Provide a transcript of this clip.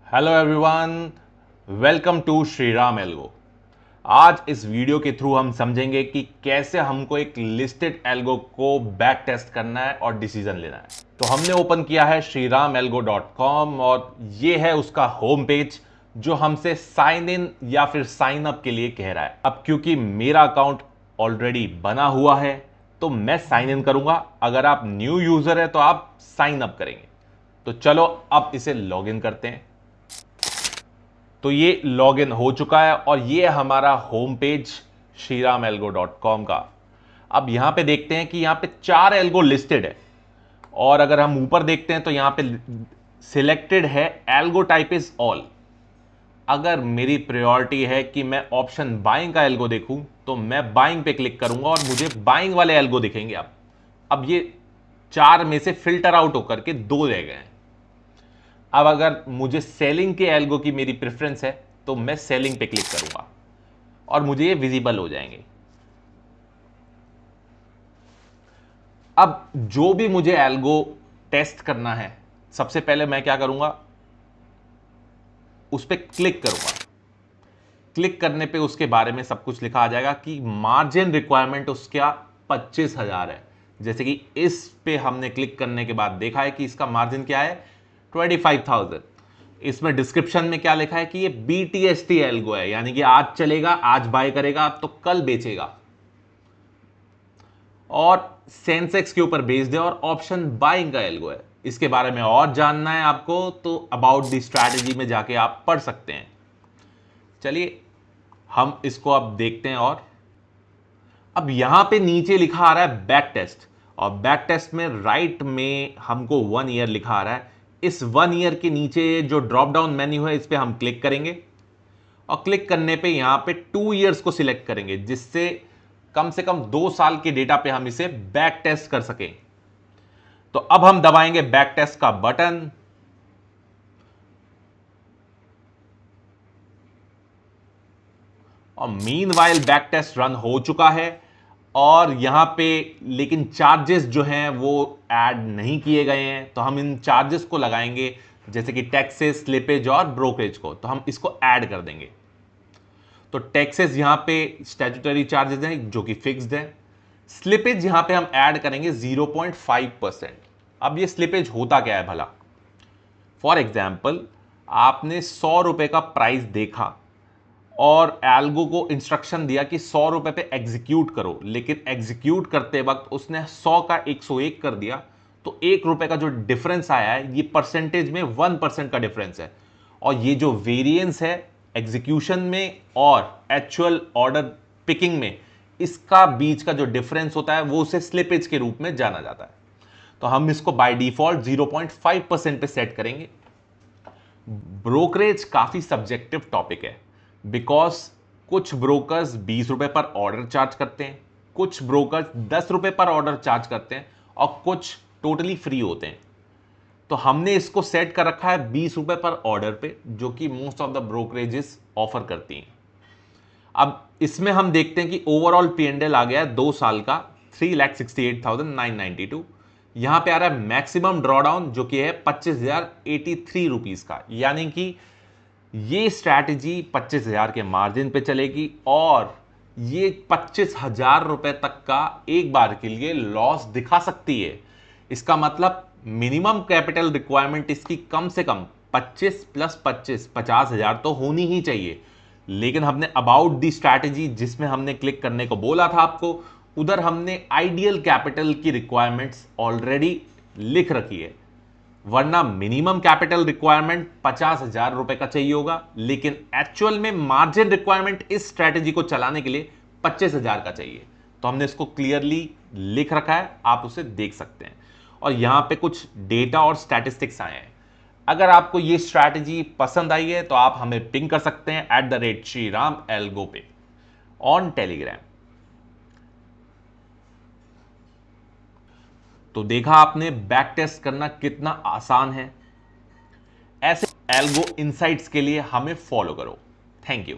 Hello everyone, welcome to Shriram algo. आज इस video के थ्रू हम समझेंगे कि कैसे हमको एक लिस्टेड एल्गो को बैक टेस्ट करना है और डिसीजन लेना है। तो हमने ओपन किया है shriRamElgo.com और ये है उसका होम पेज जो हमसे साइन इन या फिर साइन अप के लिए कह रहा है। अब क्योंकि मेरा अकाउंट ऑलरेडी बना हुआ है तो मैं साइन इन करूंगा। अगर आप न्यू यूजर है तो आप साइन अप करेंगे। तो चलो अब इसे लॉगिन करते हैं। तो ये लॉगिन हो चुका है और ये हमारा होम पेज shriRamElgo.com का। अब यहां पे देखते हैं कि यहां पे 4 एल्गो लिस्टेड है और अगर हम ऊपर देखते हैं तो यहां पे सिलेक्टेड है एल्गो टाइप इज ऑल। अगर मेरी प्रायोरिटी है कि मैं ऑप्शन बाइंग का एल्गो देखूं तो मैं बाइंग पे क्लिक करूंगा और मुझे बाइंग वाले एल्गो दिखेंगे। अब ये 4 में से फिल्टर आउट होकर के 2 रह गए हैं। अब अगर मुझे सेलिंग के एल्गो की मेरी प्रेफरेंस है तो मैं सेलिंग पे क्लिक करूंगा और मुझे ये विजिबल हो जाएंगे। अब जो भी मुझे एल्गो टेस्ट करना है, सबसे पहले मैं क्या करूंगा, उस पर क्लिक करूंगा। क्लिक करने पे उसके बारे में सब कुछ लिखा आ जाएगा कि मार्जिन रिक्वायरमेंट उसका 25,000 है। जैसे कि इस पे हमने क्लिक करने के बाद देखा है कि इसका मार्जिन क्या है, 25,000। इसमें डिस्क्रिप्शन में क्या लिखा है कि ये BTST एल्गो है, यानी कि आज चलेगा, आज बाय करेगा तो कल बेचेगा और सेंसेक्स के ऊपर बेस्ड है और ऑप्शन बाइंग का एल्गो है। इसके बारे में और जानना है आपको तो अबाउट द स्ट्रैटेजी में जाके आप पढ़ सकते हैं। चलिए हम इसको अब देखते हैं। और अब यहां पे नीचे लिखा आ रहा है बैक टेस्ट और बैक टेस्ट में राइट में हमको 1 ईयर लिखा आ रहा है। इस 1 ईयर के नीचे जो ड्रॉप डाउन मेन्यू है इस पे हम क्लिक करेंगे और क्लिक करने पे यहां पे 2 ईयर्स को सिलेक्ट करेंगे जिससे कम से कम 2 साल के डेटा पे हम इसे बैक टेस्ट कर सकें। तो अब हम दबाएंगे बैक टेस्ट का बटन और मीनवाइल बैक टेस्ट रन हो चुका है और यहां पे लेकिन चार्जेस जो हैं वो ऐड नहीं किए गए हैं। तो हम इन चार्जेस को लगाएंगे, जैसे कि टैक्सेस, स्लिपेज और ब्रोकरेज को, तो हम इसको ऐड कर देंगे। तो टैक्सेस यहां पे स्टैट्यूटरी चार्जेस हैं जो कि फिक्स्ड है। स्लिपेज यहां पे हम ऐड करेंगे 0.5%। अब ये स्लिपेज होता क्या है भला? फॉर एग्जाम्पल, आपने 100 रुपए का प्राइस देखा और एल्गो को इंस्ट्रक्शन दिया कि 100 रुपए पे एग्जीक्यूट करो, लेकिन एग्जीक्यूट करते वक्त उसने 100 का 101 कर दिया। तो 1 रुपए का जो डिफरेंस आया है ये परसेंटेज में 1% का डिफरेंस है और ये जो वेरिएंस है एग्जीक्यूशन में और एक्चुअल ऑर्डर पिकिंग में, इसका बीच का जो डिफरेंस होता है वो उसे स्लिपेज के रूप में जाना जाता है। तो हम इसको बाय डिफॉल्ट 0.5% पे सेट करेंगे। ब्रोकरेज काफी सब्जेक्टिव टॉपिक है बिकॉज कुछ ब्रोकर्स 20 रुपए पर ऑर्डर चार्ज करते हैं, कुछ ब्रोकर्स 10 रुपए पर ऑर्डर चार्ज करते हैं और कुछ टोटली फ्री होते हैं। तो हमने इसको सेट कर रखा है 20 रुपए पर ऑर्डर पे, जो कि most of the brokerages offer करती हैं। अब इसमें हम देखते हैं कि ओवरऑल P&L आ गया है 2 साल का 3,68,992। यहां पे आ रहा है मैक्सिमम ड्रॉडाउन जो कि है 25,083 रुपीज का, यानी कि ये स्ट्रैटेजी 25,000 के मार्जिन पे चलेगी और ये 25,000 रुपए तक का एक बार के लिए लॉस दिखा सकती है। इसका मतलब मिनिमम कैपिटल रिक्वायरमेंट इसकी कम से कम 25 प्लस 25 50,000 तो होनी ही चाहिए। लेकिन हमने अबाउट दी स्ट्रैटेजी जिसमें हमने क्लिक करने को बोला था आपको, उधर हमने आइडियल कैपिटल की रिक्वायरमेंट्स ऑलरेडी लिख रखी है। वरना मिनिमम कैपिटल रिक्वायरमेंट 50,000 रुपए का चाहिए होगा, लेकिन एक्चुअल में मार्जिन रिक्वायरमेंट इस स्ट्रैटेजी को चलाने के लिए 25,000 का चाहिए। तो हमने इसको क्लियरली लिख रखा है, आप उसे देख सकते हैं। और यहां पे कुछ डेटा और स्टैटिस्टिक्स आए हैं। अगर आपको ये स्ट्रैटेजी पसंद आई है तो आप हमें पिंग कर सकते हैं @ShriRamElgo पे ऑन टेलीग्राम। तो देखा आपने बैक टेस्ट करना कितना आसान है। ऐसे एल्गो इनसाइट्स के लिए हमें फॉलो करो। Thank you.